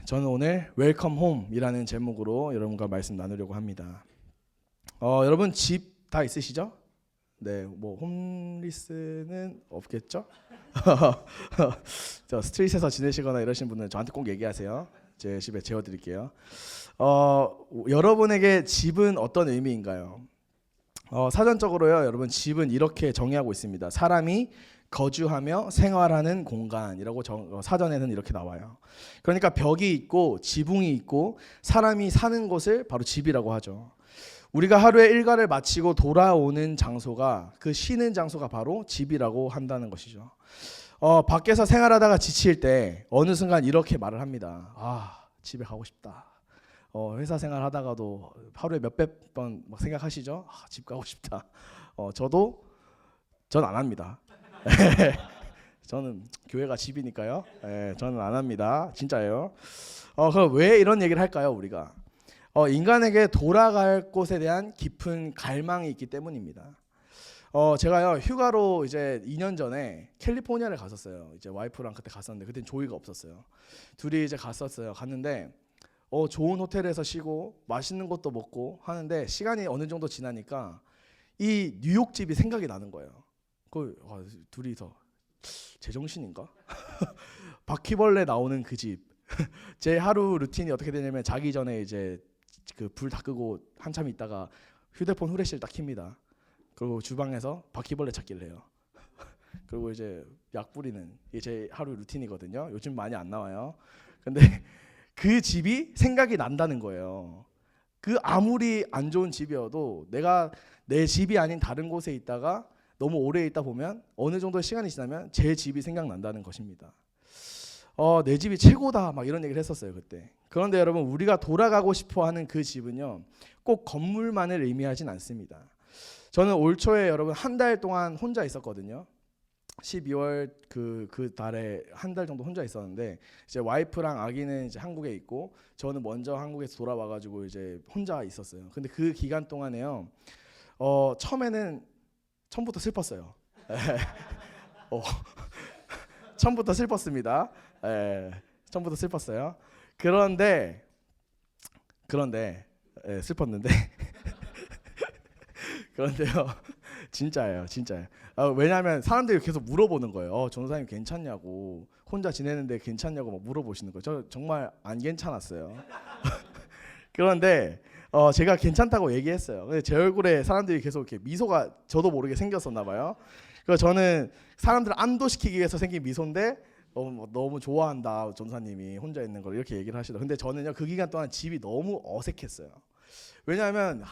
저는 오늘 웰컴 홈이라는 제목으로 여러분과 말씀 나누려고 합니다. 여러분 집 다 있으시죠? 네, 뭐 홈리스는 없겠죠? 저 스트릿에서 지내시거나 이러신 분은 저한테 꼭 얘기하세요. 제 집에 재워드릴게요. 여러분에게 집은 어떤 의미인가요? 사전적으로요, 여러분 집은 이렇게 정의하고 있습니다. 사람이 거주하며 생활하는 공간이라고 사전에는 이렇게 나와요. 그러니까 벽이 있고 지붕이 있고 사람이 사는 곳을 바로 집이라고 하죠. 우리가 하루의 일과를 마치고 돌아오는 장소가, 그 쉬는 장소가 바로 집이라고 한다는 것이죠. 밖에서 생활하다가 지칠 때 어느 순간 이렇게 말을 합니다. 집에 가고 싶다. 회사 생활하다가도 하루에 몇백 번 생각하시죠? 집 가고 싶다. 전 안 합니다. 저는 교회가 집이니까요. 저는 안 합니다. 진짜예요. 그럼 왜 이런 얘기를 할까요, 우리가? 인간에게 돌아갈 곳에 대한 깊은 갈망이 있기 때문입니다. 제가요, 휴가로 이제 2년 전에 캘리포니아를 갔었어요. 이제 와이프랑 그때 갔었는데, 그때는 조이가 없었어요. 둘이 이제 갔는데 좋은 호텔에서 쉬고 맛있는 것도 먹고 하는데, 시간이 어느 정도 지나니까 이 뉴욕 집이 생각이 나는 거예요. 둘이서 제정신인가? 바퀴벌레 나오는 그 집. 제 하루 루틴이 어떻게 되냐면, 자기 전에 이제 그 불 다 끄고 한참 있다가 휴대폰 후레쉬를 딱 켭니다. 그리고 주방에서 바퀴벌레 찾기를 해요. 그리고 이제 약 뿌리는 이게 제 하루 루틴이거든요. 요즘 많이 안 나와요. 근데 그 집이 생각이 난다는 거예요. 그 아무리 안 좋은 집이어도 내가 내 집이 아닌 다른 곳에 있다가 너무 오래 있다 보면 어느 정도 시간이 지나면 제 집이 생각난다는 것입니다. 내 집이 최고다 막 이런 얘기를 했었어요, 그때. 그런데 여러분, 우리가 돌아가고 싶어하는 그 집은요, 꼭 건물만을 의미하진 않습니다. 저는 올 초에 여러분 한 달 동안 혼자 있었거든요. 12월 그 달에 한 달 정도 혼자 있었는데, 이제 와이프랑 아기는 이제 한국에 있고 저는 먼저 한국에서 돌아와가지고 이제 혼자 있었어요. 근데 그 기간 동안에요, 처음부터 슬펐어요. 처음부터 슬펐습니다. 처음부터 슬펐어요. 그런데 슬펐는데 그런데요, 진짜예요. 왜냐하면 사람들이 계속 물어보는 거예요. 전도사님 괜찮냐고, 혼자 지내는데 괜찮냐고 막 물어보시는 거예요. 저 정말 안 괜찮았어요. 그런데 제가 괜찮다고 얘기했어요. 근데 제 얼굴에 사람들이 계속 이렇게 미소가 저도 모르게 생겼었나 봐요. 그래서 저는 사람들을 안도시키기 위해서 생긴 미소인데, 너무 좋아한다 전사님이 혼자 있는 걸, 이렇게 얘기를 하시더라고요. 근데 저는요, 그 기간 동안 집이 너무 어색했어요. 왜냐하면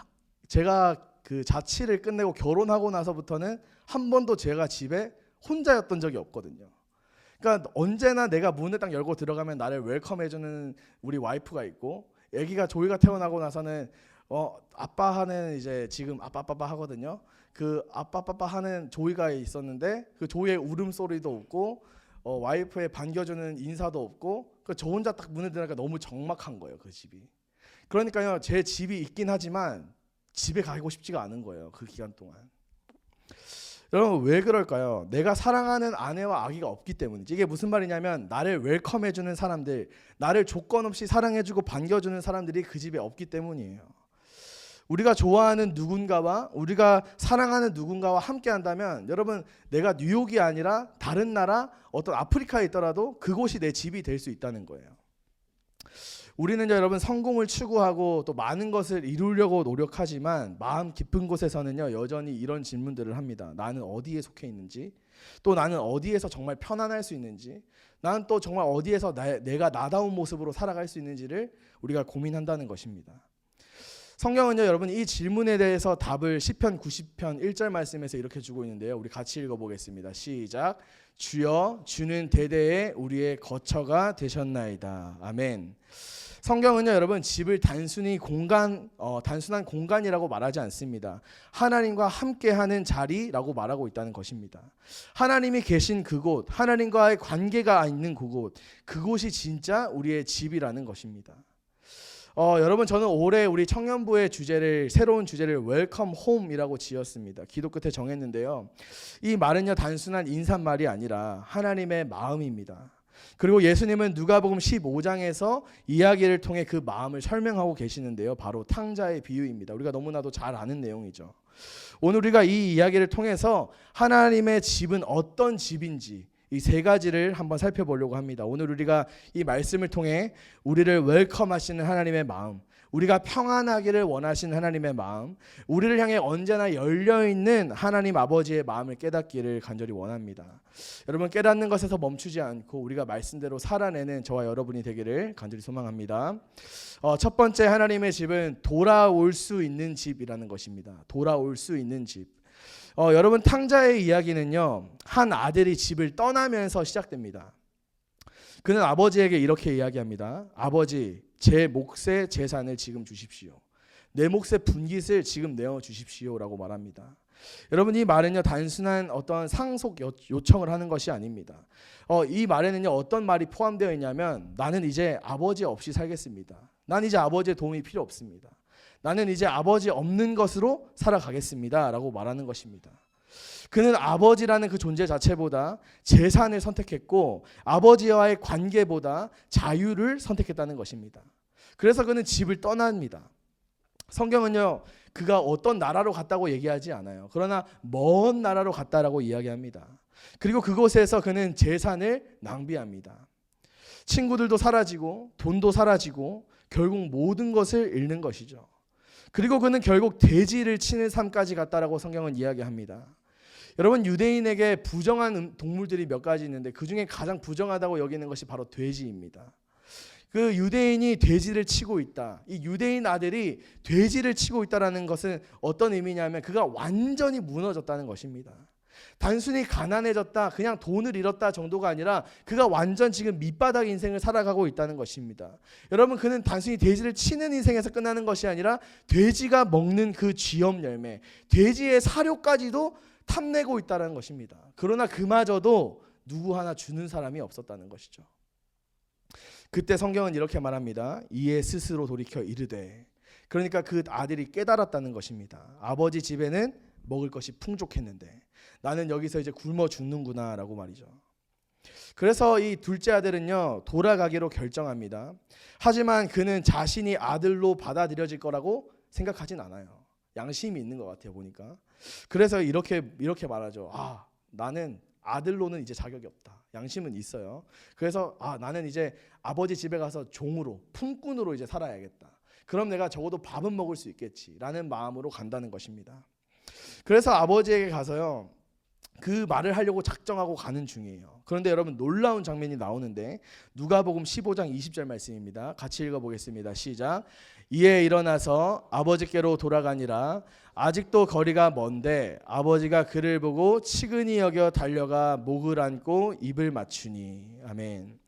제가 그 자취를 끝내고 결혼하고 나서부터는 한 번도 제가 집에 혼자였던 적이 없거든요. 그러니까 언제나 내가 문을 딱 열고 들어가면 나를 웰컴해주는 우리 와이프가 있고, 아기가 조이가 태어나고 나서는 아빠 하는, 이제 지금 아빠 하거든요. 그 아빠 하는 조이가 있었는데, 그 조이의 울음소리도 없고 와이프의 반겨주는 인사도 없고, 저 혼자 딱 문을 들어가니까 너무 적막한 거예요, 그 집이. 그러니까요, 제 집이 있긴 하지만 집에 가고 싶지가 않은 거예요, 그 기간 동안. 여러분, 왜 그럴까요? 내가 사랑하는 아내와 아기가 없기 때문이지. 이게 무슨 말이냐면, 나를 웰컴해주는 사람들, 나를 조건 없이 사랑해주고 반겨주는 사람들이 그 집에 없기 때문이에요. 우리가 좋아하는 누군가와, 우리가 사랑하는 누군가와 함께 한다면, 여러분, 내가 뉴욕이 아니라 다른 나라, 어떤 아프리카에 있더라도 그곳이 내 집이 될 수 있다는 거예요. 우리는 여러분, 성공을 추구하고 또 많은 것을 이루려고 노력하지만, 마음 깊은 곳에서는요, 여전히 이런 질문들을 합니다. 나는 어디에 속해 있는지, 또 나는 어디에서 정말 편안할 수 있는지, 나는 또 정말 어디에서 내가 나다운 모습으로 살아갈 수 있는지를 우리가 고민한다는 것입니다. 성경은요, 여러분, 이 질문에 대해서 답을 시편 90편 1절 말씀에서 이렇게 주고 있는데요. 우리 같이 읽어보겠습니다. 시작. 주여, 주는 대대에 우리의 거처가 되셨나이다. 아멘. 성경은요, 여러분, 집을 단순한 공간이라고 말하지 않습니다. 하나님과 함께하는 자리라고 말하고 있다는 것입니다. 하나님이 계신 그곳, 하나님과의 관계가 있는 그곳이 진짜 우리의 집이라는 것입니다. 여러분, 저는 올해 우리 청년부의 새로운 주제를 웰컴 홈이라고 지었습니다. 기도 끝에 정했는데요. 이 말은요, 단순한 인사말이 아니라 하나님의 마음입니다. 그리고 예수님은 누가복음 15장에서 이야기를 통해 그 마음을 설명하고 계시는데요. 바로 탕자의 비유입니다. 우리가 너무나도 잘 아는 내용이죠. 오늘 우리가 이 이야기를 통해서 하나님의 집은 어떤 집인지 이 세 가지를 한번 살펴보려고 합니다. 오늘 우리가 이 말씀을 통해 우리를 웰컴하시는 하나님의 마음, 우리가 평안하기를 원하시는 하나님의 마음, 우리를 향해 언제나 열려있는 하나님 아버지의 마음을 깨닫기를 간절히 원합니다. 여러분, 깨닫는 것에서 멈추지 않고 우리가 말씀대로 살아내는 저와 여러분이 되기를 간절히 소망합니다. 첫 번째 하나님의 집은 돌아올 수 있는 집이라는 것입니다. 돌아올 수 있는 집. 여러분, 탕자의 이야기는요, 한 아들이 집을 떠나면서 시작됩니다. 그는 아버지에게 이렇게 이야기합니다. 아버지, 제 몫의 재산을 지금 주십시오. 내 몫의 분깃을 지금 내어 주십시오라고 말합니다. 여러분, 이 말은요, 단순한 어떤 상속 요청을 하는 것이 아닙니다. 이 말에는요, 어떤 말이 포함되어 있냐면, 나는 이제 아버지 없이 살겠습니다. 난 이제 아버지의 도움이 필요 없습니다. 나는 이제 아버지 없는 것으로 살아가겠습니다 라고 말하는 것입니다. 그는 아버지라는 그 존재 자체보다 재산을 선택했고 아버지와의 관계보다 자유를 선택했다는 것입니다. 그래서 그는 집을 떠납니다. 성경은요, 그가 어떤 나라로 갔다고 얘기하지 않아요. 그러나 먼 나라로 갔다라고 이야기합니다. 그리고 그곳에서 그는 재산을 낭비합니다. 친구들도 사라지고 돈도 사라지고 결국 모든 것을 잃는 것이죠. 그리고 그는 결국 돼지를 치는 삶까지 갔다라고 성경은 이야기합니다. 여러분, 유대인에게 부정한 동물들이 몇 가지 있는데 그 중에 가장 부정하다고 여기는 것이 바로 돼지입니다. 그 유대인이 돼지를 치고 있다. 이 유대인 아들이 돼지를 치고 있다라는 것은 어떤 의미냐면 그가 완전히 무너졌다는 것입니다. 단순히 가난해졌다, 그냥 돈을 잃었다 정도가 아니라 그가 완전 지금 밑바닥 인생을 살아가고 있다는 것입니다. 여러분, 그는 단순히 돼지를 치는 인생에서 끝나는 것이 아니라 돼지가 먹는 그 쥐염 열매, 돼지의 사료까지도 탐내고 있다는 것입니다. 그러나 그마저도 누구 하나 주는 사람이 없었다는 것이죠. 그때 성경은 이렇게 말합니다. 이에 스스로 돌이켜 이르되, 그러니까 그 아들이 깨달았다는 것입니다. 아버지 집에는 먹을 것이 풍족했는데 나는 여기서 이제 굶어 죽는구나 라고 말이죠. 그래서 이 둘째 아들은요, 돌아가기로 결정합니다. 하지만 그는 자신이 아들로 받아들여질 거라고 생각하진 않아요. 양심이 있는 것 같아요, 보니까. 그래서 이렇게 말하죠. 나는 아들로는 이제 자격이 없다. 양심은 있어요. 그래서 나는 이제 아버지 집에 가서 종으로, 품꾼으로 이제 살아야겠다. 그럼 내가 적어도 밥은 먹을 수 있겠지라는 마음으로 간다는 것입니다. 그래서 아버지에게 가서요, 그 말을 하려고 작정하고 가는 중이에요. 그런데 여러분, 놀라운 장면이 나오는데 누가복음 15장 20절 말씀입니다. 같이 읽어보겠습니다. 시작. 이에 일어나서 아버지께로 돌아가니라. 아직도 거리가 먼데 아버지가 그를 보고 치근히 여겨 달려가 목을 안고 입을 맞추니. 아멘.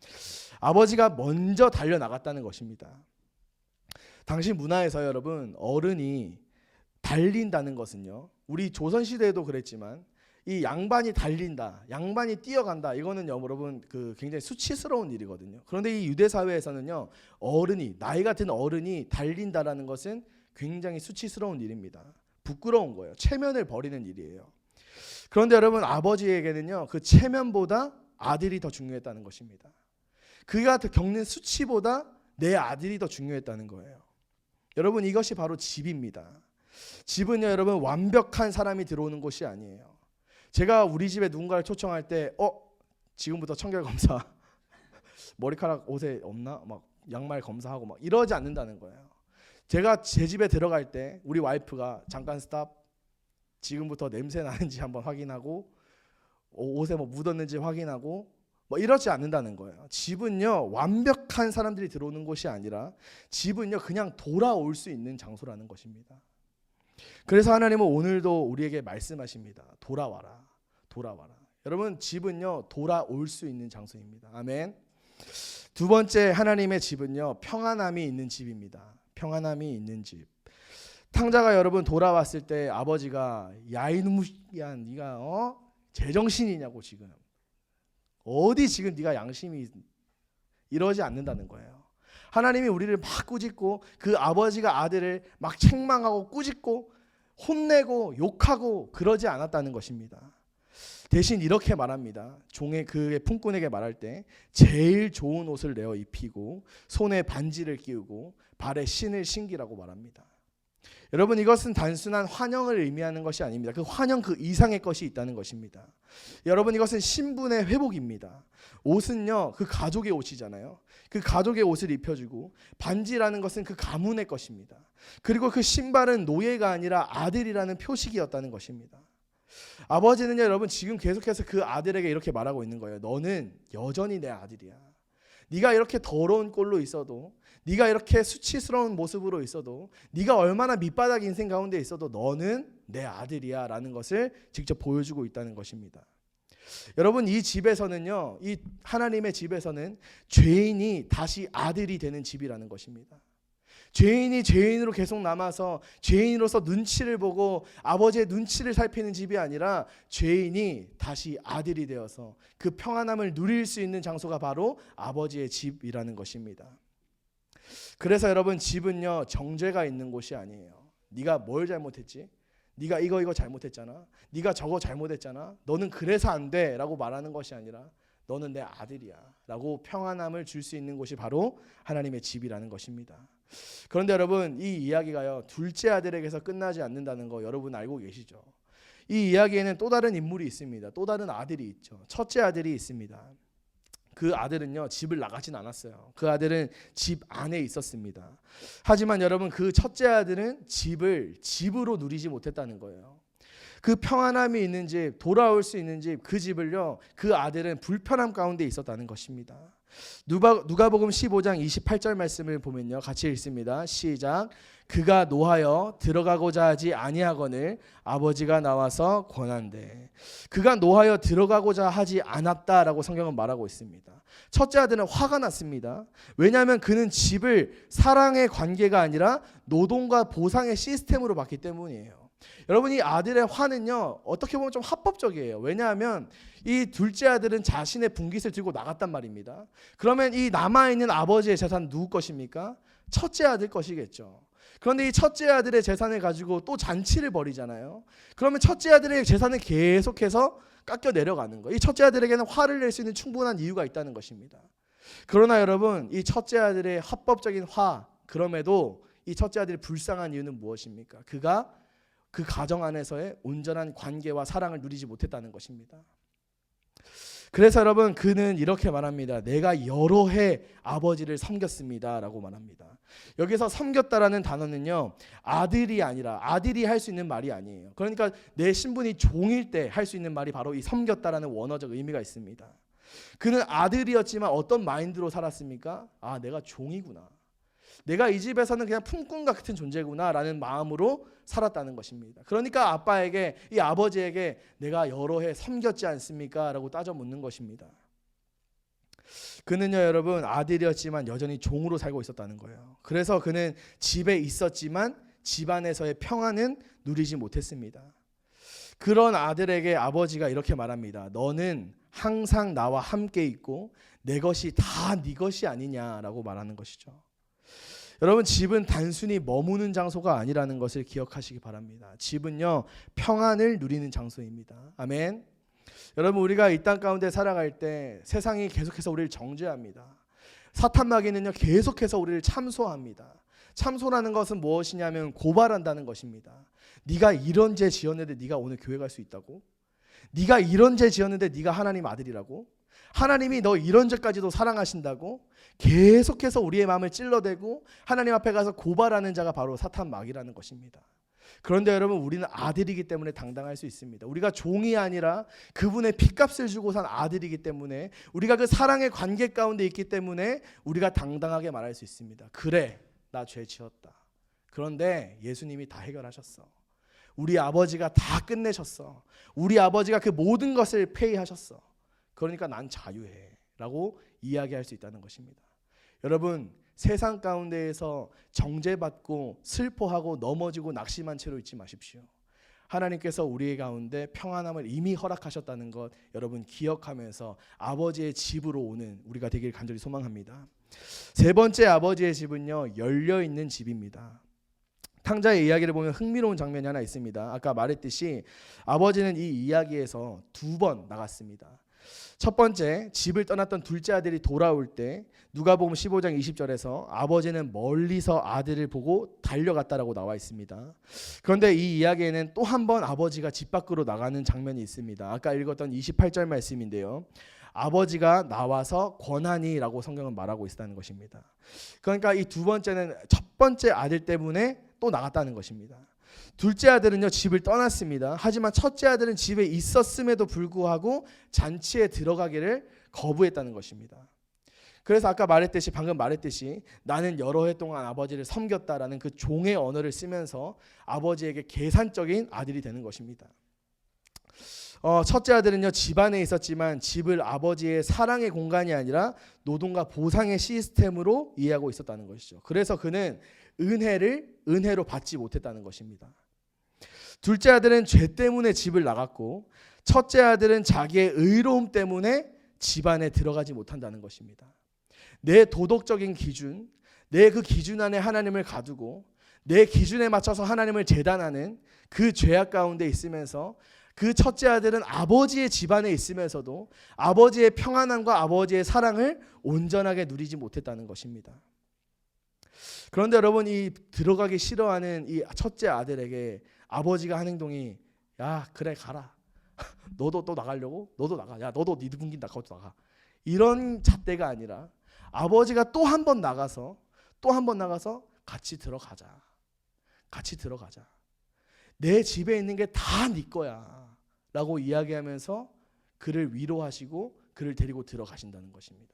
아버지가 먼저 달려나갔다는 것입니다. 당시 문화에서 여러분, 어른이 달린다는 것은요, 우리 조선시대에도 그랬지만 이 양반이 달린다, 양반이 뛰어간다, 이거는 여러분 굉장히 수치스러운 일이거든요. 그런데 이 유대 사회에서는요, 어른이, 나이가 든 어른이 달린다라는 것은 굉장히 수치스러운 일입니다. 부끄러운 거예요. 체면을 버리는 일이에요. 그런데 여러분, 아버지에게는요, 그 체면보다 아들이 더 중요했다는 것입니다. 그가 겪는 수치보다 내 아들이 더 중요했다는 거예요. 여러분, 이것이 바로 집입니다. 집은요, 여러분, 완벽한 사람이 들어오는 곳이 아니에요. 제가 우리 집에 누군가를 초청할 때 지금부터 청결 검사 머리카락 옷에 없나? 막 양말 검사하고 막 이러지 않는다는 거예요. 제가 제 집에 들어갈 때 우리 와이프가 잠깐 스탑, 지금부터 냄새 나는지 한번 확인하고 옷에 뭐 묻었는지 확인하고 뭐 이러지 않는다는 거예요. 집은요, 완벽한 사람들이 들어오는 곳이 아니라 집은요, 그냥 돌아올 수 있는 장소라는 것입니다. 그래서 하나님은 오늘도 우리에게 말씀하십니다. 돌아와라, 돌아와라. 여러분, 집은요, 돌아올 수 있는 장소입니다. 아멘. 두 번째 하나님의 집은요, 평안함이 있는 집입니다. 평안함이 있는 집. 탕자가 여러분 돌아왔을 때 아버지가 야 이놈이야, 네가 제정신이냐고, 지금 어디 지금 네가 양심이, 이러지 않는다는 거예요. 하나님이 우리를 막 꾸짖고 그 아버지가 아들을 막 책망하고 꾸짖고 혼내고 욕하고 그러지 않았다는 것입니다. 대신 이렇게 말합니다. 종의 그의 품꾼에게 말할 때 제일 좋은 옷을 내어 입히고 손에 반지를 끼우고 발에 신을 신기라고 말합니다. 여러분, 이것은 단순한 환영을 의미하는 것이 아닙니다. 그 환영 그 이상의 것이 있다는 것입니다. 여러분, 이것은 신분의 회복입니다. 옷은요, 그 가족의 옷이잖아요. 그 가족의 옷을 입혀주고, 반지라는 것은 그 가문의 것입니다. 그리고 그 신발은 노예가 아니라 아들이라는 표식이었다는 것입니다. 아버지는요, 여러분, 지금 계속해서 그 아들에게 이렇게 말하고 있는 거예요. 너는 여전히 내 아들이야. 네가 이렇게 더러운 꼴로 있어도, 네가 이렇게 수치스러운 모습으로 있어도, 네가 얼마나 밑바닥 인생 가운데 있어도 너는 내 아들이야 라는 것을 직접 보여주고 있다는 것입니다. 여러분, 이 집에서는요, 이 하나님의 집에서는 죄인이 다시 아들이 되는 집이라는 것입니다. 죄인이 죄인으로 계속 남아서 죄인으로서 눈치를 보고 아버지의 눈치를 살피는 집이 아니라 죄인이 다시 아들이 되어서 그 평안함을 누릴 수 있는 장소가 바로 아버지의 집이라는 것입니다. 그래서 여러분, 집은요, 정죄가 있는 곳이 아니에요. 네가 뭘 잘못했지? 네가 이거 잘못했잖아. 네가 저거 잘못했잖아. 너는 그래서 안 돼 라고 말하는 것이 아니라 너는 내 아들이야 라고 평안함을 줄 수 있는 곳이 바로 하나님의 집이라는 것입니다. 그런데 여러분, 이 이야기가요, 둘째 아들에게서 끝나지 않는다는 거 여러분 알고 계시죠? 이 이야기에는 또 다른 인물이 있습니다. 또 다른 아들이 있죠. 첫째 아들이 있습니다. 그 아들은요, 집을 나가진 않았어요. 그 아들은 집 안에 있었습니다. 하지만 여러분, 그 첫째 아들은 집을 집으로 누리지 못했다는 거예요. 그 평안함이 있는 집, 돌아올 수 있는 집, 그 집을요, 그 아들은 불편함 가운데 있었다는 것입니다. 누가복음 15장 28절 말씀을 보면요, 같이 읽습니다. 시작. 그가 노하여 들어가고자 하지 아니하거늘 아버지가 나와서 권한대. 그가 노하여 들어가고자 하지 않았다라고 성경은 말하고 있습니다. 첫째 아들은 화가 났습니다. 왜냐하면 그는 집을 사랑의 관계가 아니라 노동과 보상의 시스템으로 봤기 때문이에요. 여러분, 이 아들의 화는요, 어떻게 보면 좀 합법적이에요. 왜냐하면 이 둘째 아들은 자신의 분깃을 들고 나갔단 말입니다. 그러면 이 남아있는 아버지의 재산은 누구 것입니까? 첫째 아들 것이겠죠. 그런데 이 첫째 아들의 재산을 가지고 또 잔치를 벌이잖아요. 그러면 첫째 아들의 재산을 계속해서 깎여 내려가는 거예요. 이 첫째 아들에게는 화를 낼 수 있는 충분한 이유가 있다는 것입니다. 그러나 여러분, 이 첫째 아들의 합법적인 화, 그럼에도 이 첫째 아들이 불쌍한 이유는 무엇입니까? 그가 그 가정 안에서의 온전한 관계와 사랑을 누리지 못했다는 것입니다. 그래서 여러분, 그는 이렇게 말합니다. 내가 여러 해 아버지를 섬겼습니다 라고 말합니다. 여기서 섬겼다라는 단어는요, 아들이 아니라 아들이 할 수 있는 말이 아니에요. 그러니까 내 신분이 종일 때 할 수 있는 말이 바로 이 섬겼다라는 원어적 의미가 있습니다. 그는 아들이었지만 어떤 마인드로 살았습니까? 아, 내가 종이구나. 내가 이 집에서는 그냥 품꾼 같은 존재구나 라는 마음으로 살았다는 것입니다. 그러니까 아빠에게, 이 아버지에게 내가 여러 해 섬겼지 않습니까? 라고 따져 묻는 것입니다. 그는요, 여러분, 아들이었지만 여전히 종으로 살고 있었다는 거예요. 그래서 그는 집에 있었지만 집안에서의 평안은 누리지 못했습니다. 그런 아들에게 아버지가 이렇게 말합니다. 너는 항상 나와 함께 있고 내 것이 다 네 것이 아니냐라고 말하는 것이죠. 여러분, 집은 단순히 머무는 장소가 아니라는 것을 기억하시기 바랍니다. 집은요, 평안을 누리는 장소입니다. 아멘. 여러분, 우리가 이 땅 가운데 살아갈 때 세상이 계속해서 우리를 정죄합니다. 사탄 마귀는요, 계속해서 우리를 참소합니다. 참소라는 것은 무엇이냐면 고발한다는 것입니다. 네가 이런 죄 지었는데 네가 오늘 교회 갈 수 있다고? 네가 이런 죄 지었는데 네가 하나님 아들이라고? 하나님이 너 이런 죄까지도 사랑하신다고? 계속해서 우리의 마음을 찔러대고 하나님 앞에 가서 고발하는 자가 바로 사탄 마귀라는 것입니다. 그런데 여러분, 우리는 아들이기 때문에 당당할 수 있습니다. 우리가 종이 아니라 그분의 핏값을 주고 산 아들이기 때문에, 우리가 그 사랑의 관계 가운데 있기 때문에 우리가 당당하게 말할 수 있습니다. 그래, 나 죄 지었다. 그런데 예수님이 다 해결하셨어. 우리 아버지가 다 끝내셨어. 우리 아버지가 그 모든 것을 페이하셨어. 그러니까 난 자유해 라고 이야기할 수 있다는 것입니다. 여러분, 세상 가운데에서 정죄받고 슬퍼하고 넘어지고 낙심한 채로 있지 마십시오. 하나님께서 우리 가운데 평안함을 이미 허락하셨다는 것 여러분 기억하면서 아버지의 집으로 오는 우리가 되길 간절히 소망합니다. 세 번째 아버지의 집은요, 열려있는 집입니다. 탕자의 이야기를 보면 흥미로운 장면이 하나 있습니다. 아까 말했듯이 아버지는 이 이야기에서 두 번 나갔습니다. 첫 번째, 집을 떠났던 둘째 아들이 돌아올 때 누가복음 15장 20절에서 아버지는 멀리서 아들을 보고 달려갔다라고 나와 있습니다. 그런데 이 이야기에는 또 한 번 아버지가 집 밖으로 나가는 장면이 있습니다. 아까 읽었던 28절 말씀인데요. 아버지가 나와서 권하니라고 성경은 말하고 있다는 것입니다. 그러니까 이 두 번째는 첫 번째 아들 때문에 또 나갔다는 것입니다. 둘째 아들은요, 집을 떠났습니다. 하지만 첫째 아들은 집에 있었음에도 불구하고 잔치에 들어가기를 거부했다는 것입니다. 그래서 아까 말했듯이, 방금 말했듯이 나는 여러 해 동안 아버지를 섬겼다라는 그 종의 언어를 쓰면서 아버지에게 계산적인 아들이 되는 것입니다. 첫째 아들은요, 집 안에 있었지만 집을 아버지의 사랑의 공간이 아니라 노동과 보상의 시스템으로 이해하고 있었다는 것이죠. 그래서 그는 은혜를 은혜로 받지 못했다는 것입니다. 둘째 아들은 죄 때문에 집을 나갔고, 첫째 아들은 자기의 의로움 때문에 집 안에 들어가지 못한다는 것입니다. 내 도덕적인 기준, 내 그 기준 안에 하나님을 가두고 내 기준에 맞춰서 하나님을 재단하는 그 죄악 가운데 있으면서 그 첫째 아들은 아버지의 집안에 있으면서도 아버지의 평안함과 아버지의 사랑을 온전하게 누리지 못했다는 것입니다. 그런데 여러분, 이 들어가기 싫어하는 이 첫째 아들에게 아버지가 한 행동이, 야 그래 가라, 너도 또 나가려고? 너도 나가, 야 너도 네 분기 나가고 나가, 이런 잣대가 아니라 아버지가 또 한 번 나가서 같이 들어가자, 같이 들어가자, 내 집에 있는 게 다 네 거야 라고 이야기하면서 그를 위로하시고 그를 데리고 들어가신다는 것입니다.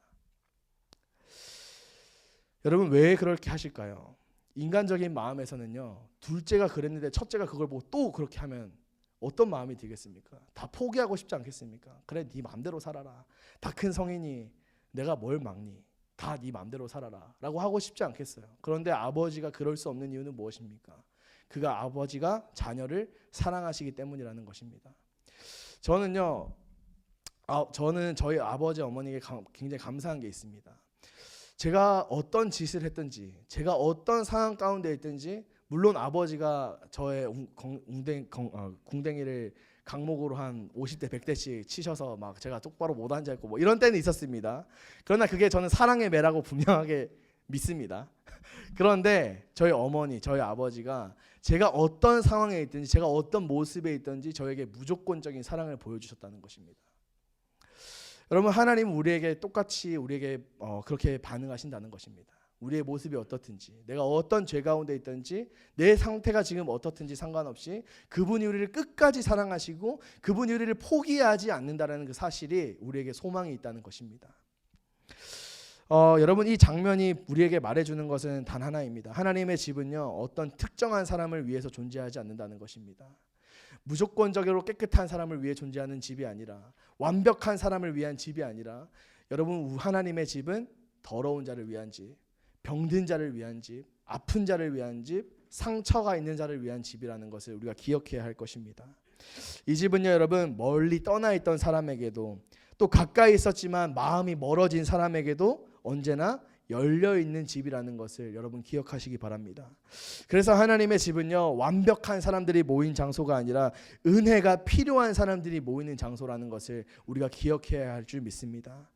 여러분, 왜 그렇게 하실까요? 인간적인 마음에서는요, 둘째가 그랬는데 첫째가 그걸 보고 또 그렇게 하면 어떤 마음이 들겠습니까? 다 포기하고 싶지 않겠습니까? 그래, 네 마음대로 살아라, 다 큰 성인이 내가 뭘 막니, 다 네 마음대로 살아라 라고 하고 싶지 않겠어요? 그런데 아버지가 그럴 수 없는 이유는 무엇입니까? 그가 아버지가 자녀를 사랑하시기 때문이라는 것입니다. 저는 저희 아버지 어머니에게 굉장히 감사한 게 있습니다. 제가 어떤 짓을 했든지, 제가 어떤 상황 가운데 있든지, 물론 아버지가 저의 궁뎅이를 강목으로 한 50대 100대씩 치셔서 막 제가 똑바로 못 앉아있고 뭐 이런 때는 있었습니다. 그러나 그게 저는 사랑의 매라고 분명하게 믿습니다. 그런데 저희 어머니, 저희 아버지가 제가 어떤 상황에 있든지, 제가 어떤 모습에 있든지 저에게 무조건적인 사랑을 보여주셨다는 것입니다. 여러분, 하나님은 우리에게 똑같이 그렇게 반응하신다는 것입니다. 우리의 모습이 어떻든지, 내가 어떤 죄 가운데 있든지, 내 상태가 지금 어떻든지 상관없이 그분이 우리를 끝까지 사랑하시고 그분이 우리를 포기하지 않는다는 그 사실이 우리에게 소망이 있다는 것입니다. 여러분, 이 장면이 우리에게 말해주는 것은 단 하나입니다. 하나님의 집은요, 어떤 특정한 사람을 위해서 존재하지 않는다는 것입니다. 무조건적으로 깨끗한 사람을 위해 존재하는 집이 아니라, 완벽한 사람을 위한 집이 아니라, 여러분, 하나님의 집은 더러운 자를 위한 집, 병든 자를 위한 집, 아픈 자를 위한 집, 상처가 있는 자를 위한 집이라는 것을 우리가 기억해야 할 것입니다. 이 집은요, 여러분, 멀리 떠나 있던 사람에게도, 또 가까이 있었지만 마음이 멀어진 사람에게도 언제나 열려있는 집이라는 것을 여러분 기억하시기 바랍니다. 그래서 하나님의 집은요, 완벽한 사람들이 모인 장소가 아니라 은혜가 필요한 사람들이 모이는 장소라는 것을 우리가 기억해야 할 줄 믿습니다.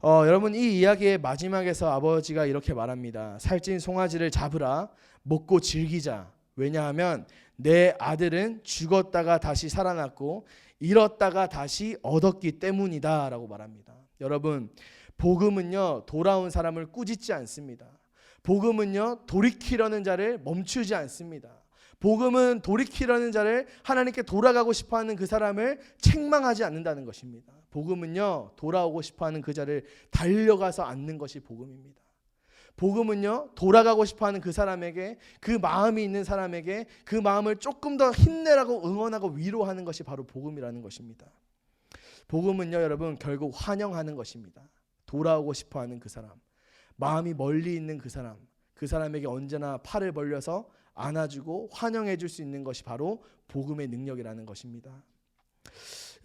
여러분, 이 이야기의 마지막에서 아버지가 이렇게 말합니다. 살찐 송아지를 잡으라, 먹고 즐기자. 왜냐하면 내 아들은 죽었다가 다시 살아났고 잃었다가 다시 얻었기 때문이다 라고 말합니다. 여러분, 복음은요, 돌아온 사람을 꾸짖지 않습니다. 복음은요, 돌이키려는 자를 멈추지 않습니다. 복음은 돌이키려는 자를, 하나님께 돌아가고 싶어하는 그 사람을 책망하지 않는다는 것입니다. 복음은요, 돌아오고 싶어하는 그 자를 달려가서 안는 것이 복음입니다. 복음은요, 돌아가고 싶어하는 그 사람에게, 그 마음이 있는 사람에게 그 마음을 조금 더 힘내라고 응원하고 위로하는 것이 바로 복음이라는 것입니다. 복음은요, 여러분, 결국 환영하는 것입니다. 돌아오고 싶어하는 그 사람, 마음이 멀리 있는 그 사람, 그 사람에게 언제나 팔을 벌려서 안아주고 환영해 줄 수 있는 것이 바로 복음의 능력이라는 것입니다.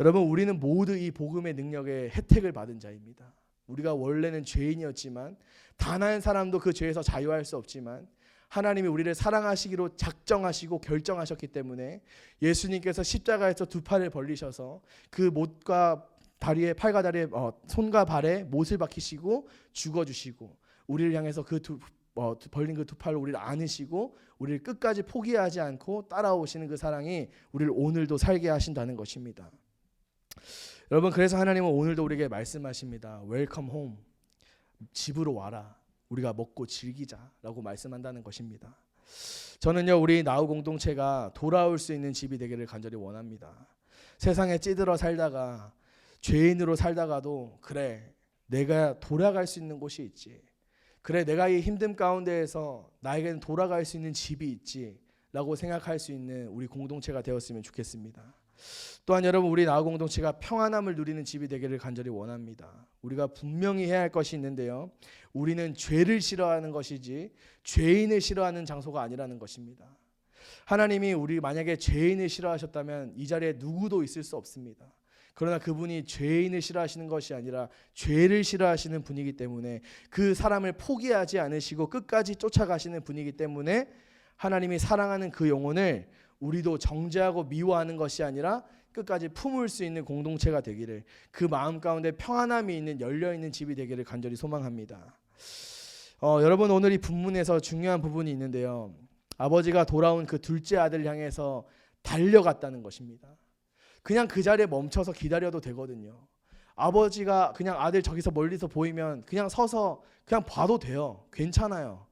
여러분, 우리는 모두 이 복음의 능력의 혜택을 받은 자입니다. 우리가 원래는 죄인이었지만, 단 한 사람도 그 죄에서 자유할 수 없지만, 하나님이 우리를 사랑하시기로 작정하시고 결정하셨기 때문에 예수님께서 십자가에서 두 팔을 벌리셔서 그 못과 다리에, 팔과 다리에, 손과 발에 못을 박히시고 죽어주시고 우리를 향해서 벌린 그 두 팔로 우리를 안으시고 우리를 끝까지 포기하지 않고 따라오시는 그 사랑이 우리를 오늘도 살게 하신다는 것입니다. 여러분, 그래서 하나님은 오늘도 우리에게 말씀하십니다. 웰컴 홈, 집으로 와라, 우리가 먹고 즐기자라고 말씀한다는 것입니다. 저는요, 우리 나우 공동체가 돌아올 수 있는 집이 되기를 간절히 원합니다. 세상에 찌들어 살다가 죄인으로 살다가도 그래, 내가 돌아갈 수 있는 곳이 있지, 그래, 내가 이 힘듦 가운데에서 나에게는 돌아갈 수 있는 집이 있지 라고 생각할 수 있는 우리 공동체가 되었으면 좋겠습니다. 또한 여러분, 우리 나우 공동체가 평안함을 누리는 집이 되기를 간절히 원합니다. 우리가 분명히 해야 할 것이 있는데요, 우리는 죄를 싫어하는 것이지 죄인을 싫어하는 장소가 아니라는 것입니다. 하나님이 우리 만약에 죄인을 싫어하셨다면 이 자리에 누구도 있을 수 없습니다. 그러나 그분이 죄인을 싫어하시는 것이 아니라 죄를 싫어하시는 분이기 때문에 그 사람을 포기하지 않으시고 끝까지 쫓아가시는 분이기 때문에 하나님이 사랑하는 그 영혼을 우리도 정죄하고 미워하는 것이 아니라 끝까지 품을 수 있는 공동체가 되기를, 그 마음 가운데 평안함이 있는 열려있는 집이 되기를 간절히 소망합니다. 여러분, 오늘 이 본문에서 중요한 부분이 있는데요, 아버지가 돌아온 그 둘째 아들을 향해서 달려갔다는 것입니다. 그냥 그 자리에 멈춰서 기다려도 되거든요. 아버지가 그냥 아들 저기서 멀리서 보이면 그냥 서서 그냥 봐도 돼요. 괜찮아요.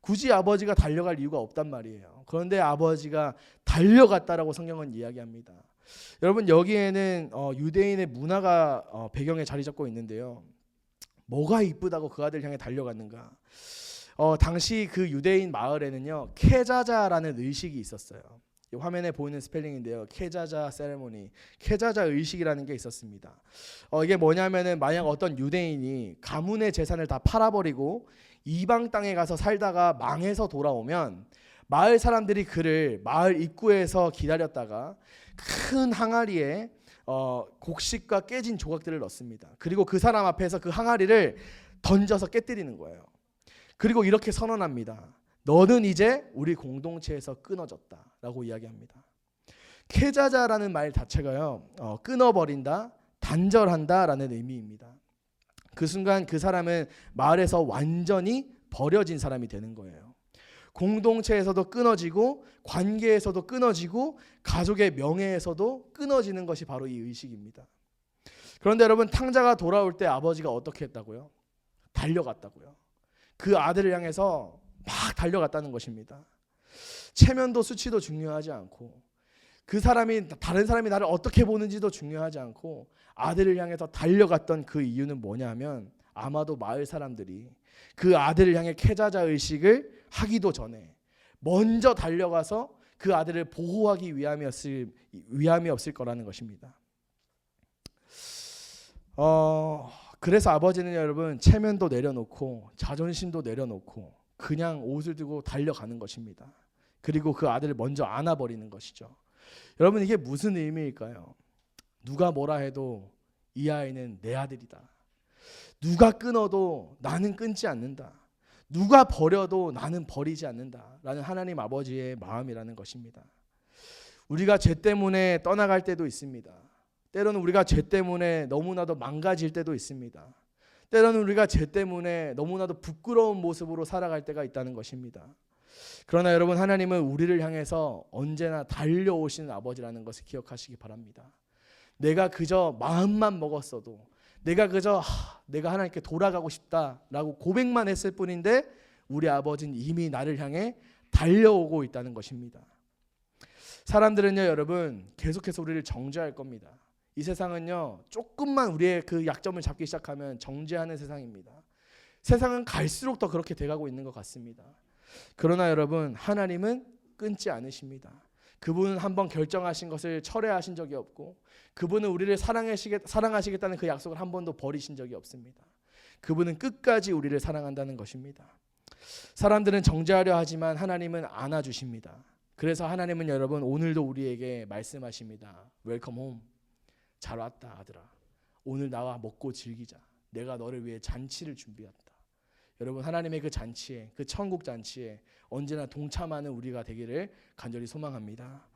굳이 아버지가 달려갈 이유가 없단 말이에요. 그런데 아버지가 달려갔다라고 성경은 이야기합니다. 여러분, 여기에는 유대인의 문화가 배경에 자리 잡고 있는데요, 뭐가 이쁘다고 그 아들 향해 달려갔는가? 당시 그 유대인 마을에는요, 케자자라는 의식이 있었어요. 화면에 보이는 스펠링인데요, 케자자 세레모니, 케자자 의식이라는 게 있었습니다. 이게 뭐냐면은 만약 어떤 유대인이 가문의 재산을 다 팔아버리고 이방 땅에 가서 살다가 망해서 돌아오면 마을 사람들이 그를 마을 입구에서 기다렸다가 큰 항아리에 곡식과 깨진 조각들을 넣습니다. 그리고 그 사람 앞에서 그 항아리를 던져서 깨뜨리는 거예요. 그리고 이렇게 선언합니다. 너는 이제 우리 공동체에서 끊어졌다라고 이야기합니다. 케자자라는 말 자체가요, 끊어버린다, 단절한다라는 의미입니다. 그 순간 그 사람은 마을에서 완전히 버려진 사람이 되는 거예요. 공동체에서도 끊어지고 관계에서도 끊어지고 가족의 명예에서도 끊어지는 것이 바로 이 의식입니다. 그런데 여러분, 탕자가 돌아올 때 아버지가 어떻게 했다고요? 달려갔다고요. 그 아들을 향해서 막 달려갔다는 것입니다. 체면도 수치도 중요하지 않고 그 사람이, 다른 사람이 나를 어떻게 보는지도 중요하지 않고 아들을 향해서 달려갔던 그 이유는 뭐냐면, 아마도 마을 사람들이 그 아들을 향해 케자자 의식을 하기도 전에 먼저 달려가서 그 아들을 보호하기 위함이 없을 거라는 것입니다. 그래서 아버지는 여러분, 체면도 내려놓고 자존심도 내려놓고 그냥 옷을 들고 달려가는 것입니다. 그리고 그 아들을 먼저 안아버리는 것이죠. 여러분, 이게 무슨 의미일까요? 누가 뭐라 해도 이 아이는 내 아들이다. 누가 끊어도 나는 끊지 않는다. 누가 버려도 나는 버리지 않는다 라는 하나님 아버지의 마음이라는 것입니다. 우리가 죄 때문에 떠나갈 때도 있습니다. 때로는 우리가 죄 때문에 너무나도 망가질 때도 있습니다. 때로는 우리가 죄 때문에 너무나도 부끄러운 모습으로 살아갈 때가 있다는 것입니다. 그러나 여러분, 하나님은 우리를 향해서 언제나 달려오시는 아버지라는 것을 기억하시기 바랍니다. 내가 그저 마음만 먹었어도, 내가 그저 내가 하나님께 돌아가고 싶다라고 고백만 했을 뿐인데 우리 아버지는 이미 나를 향해 달려오고 있다는 것입니다. 사람들은요, 여러분, 계속해서 우리를 정죄할 겁니다. 이 세상은요, 조금만 우리의 그 약점을 잡기 시작하면 정죄하는 세상입니다. 세상은 갈수록 더 그렇게 돼가고 있는 것 같습니다. 그러나 여러분, 하나님은 끊지 않으십니다. 그분은 한번 결정하신 것을 철회하신 적이 없고, 그분은 우리를 사랑하시겠다는 그 약속을 한 번도 버리신 적이 없습니다. 그분은 끝까지 우리를 사랑한다는 것입니다. 사람들은 정죄하려 하지만 하나님은 안아주십니다. 그래서 하나님은 여러분, 오늘도 우리에게 말씀하십니다. 웰컴 홈. 잘 왔다 아들아. 오늘 나와 먹고 즐기자. 내가 너를 위해 잔치를 준비했다. 여러분 하나님의 그 잔치에, 그 천국 잔치에 언제나 동참하는 우리가 되기를 간절히 소망합니다.